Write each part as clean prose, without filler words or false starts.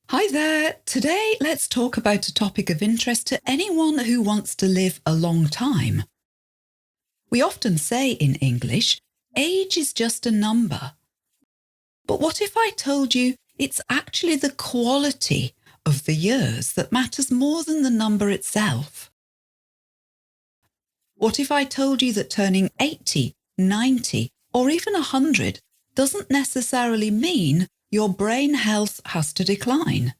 Hi there. Today, let's talk about a topic of interest to anyone who wants to live a long time. We often say in English, age is just a number. But what if I told you it's actually the quality of the years that matters more than the number itself? What if I told you that turning 80, 90, or even 100 doesn't necessarily mean your brain health has to decline?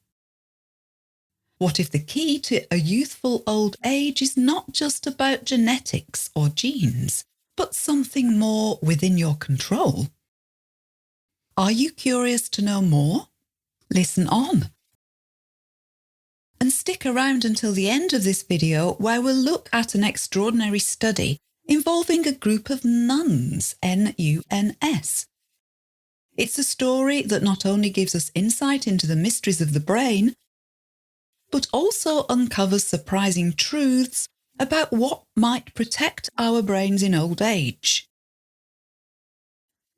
What if the key to a youthful old age is not just about genetics or genes, but something more within your control? Are you curious to know more? Listen on. And stick around until the end of this video, where we'll look at an extraordinary study involving a group of nuns, N-U-N-S. It's a story that not only gives us insight into the mysteries of the brain, but also uncovers surprising truths about what might protect our brains in old age.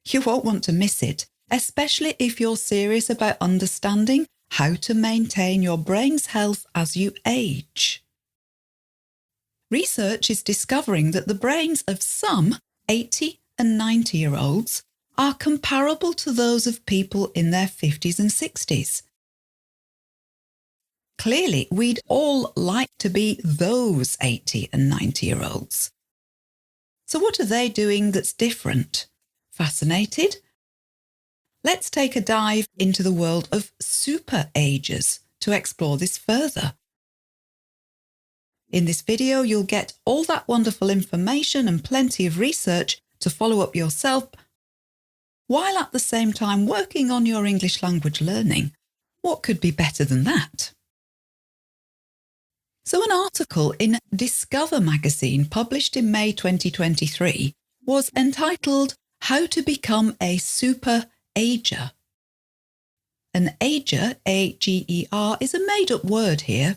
You won't want to miss it, especially if you're serious about understanding how to maintain your brain's health as you age. Research is discovering that the brains of some 80 and 90-year-olds are comparable to those of people in their 50s and 60s. Clearly, we'd all like to be those 80 and 90-year-olds. So what are they doing that's different? Fascinated? Let's take a dive into the world of super-agers to explore this further. In this video, you'll get all that wonderful information and plenty of research to follow up yourself, while at the same time working on your English language learning. What could be better than that? So an article in Discover magazine published in May 2023 was entitled How to Become a Super-Ager. An ager, A-G-E-R, is a made-up word here,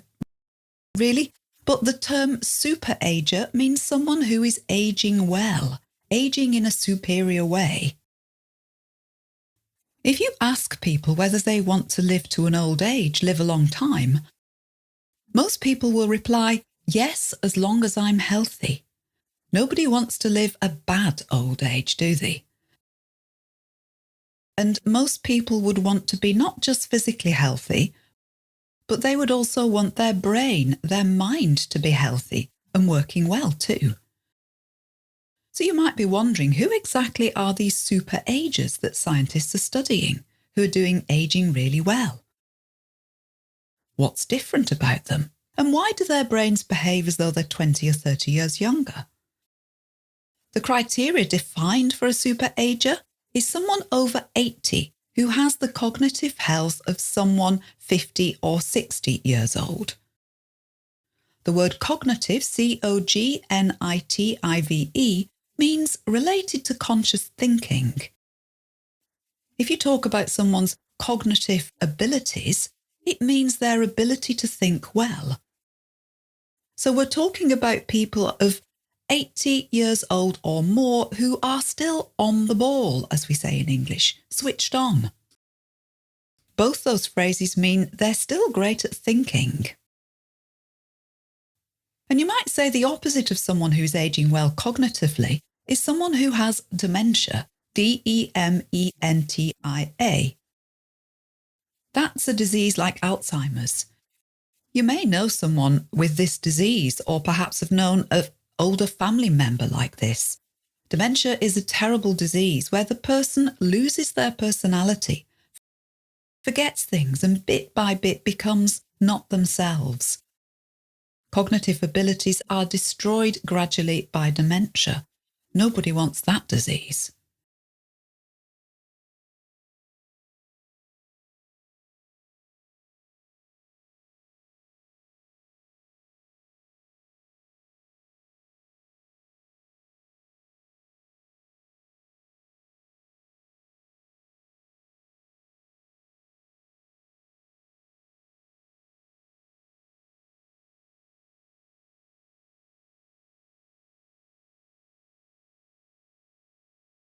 really, but the term super-ager means someone who is aging well, aging in a superior way. If you ask people whether they want to live to an old age, live a long time, most people will reply, yes, as long as I'm healthy. Nobody wants to live a bad old age, do they? And most people would want to be not just physically healthy, but they would also want their brain, their mind to be healthy and working well too. So you might be wondering, who exactly are these super-agers that scientists are studying, who are doing aging really well? What's different about them? And why do their brains behave as though they're 20 or 30 years younger? The criteria defined for a super-ager is someone over 80 who has the cognitive health of someone 50 or 60 years old. The word cognitive, C-O-G-N-I-T-I-V-E, means related to conscious thinking. If you talk about someone's cognitive abilities, it means their ability to think well. So we're talking about people of 80 years old or more who are still on the ball, as we say in English, switched on. Both those phrases mean they're still great at thinking. And you might say the opposite of someone who's aging well cognitively is someone who has dementia, D-E-M-E-N-T-I-A. That's a disease like Alzheimer's. You may know someone with this disease, or perhaps have known an older family member like this. Dementia is a terrible disease where the person loses their personality, forgets things, and bit by bit becomes not themselves. Cognitive abilities are destroyed gradually by dementia. Nobody wants that disease.